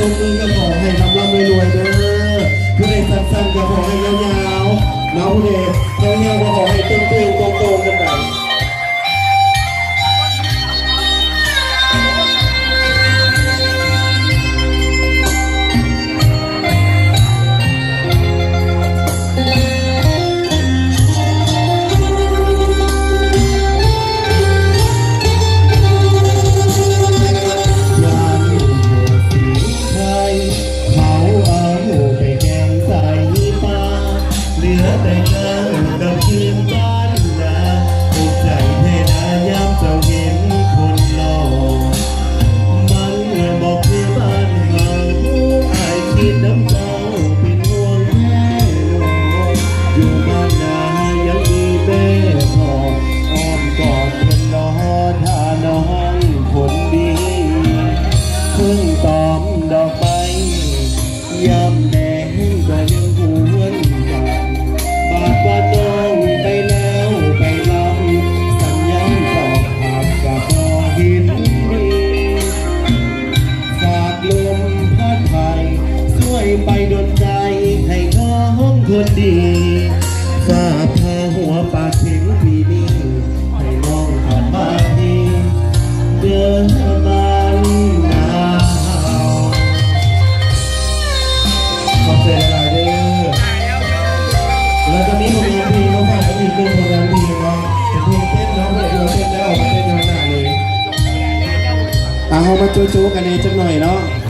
บมือก็ขอให้ร่ำรวยเด้อผู้ใดสั้นๆก็ขอให้ยาวๆน้องผู้ใดยาวๆก็ขอให้เต้นๆโตๆกันไปตอมดอกไม้ยามแดงก็ยังหวนกันบาดว่าน้องไปแล้วไปลำสัญญาณตอบหักกับพอหินดีฝากลมพัดไปช่วยไปดลใจให้น้องคนดีฝากพาหัวปากถึงปีนี้ให้น้องกลับมาดีเดินมาแล้วก็มีผลงานเพลงเขาฝากกันอีกหนึ่งผลงานเพลงเนาะเป็นเพลงเต้นเนาะเพื่อเราเต้นได้ออกมาเต้นหน้าเลยเอามาโจ๊กๆกันเองจักหน่อยเนาะ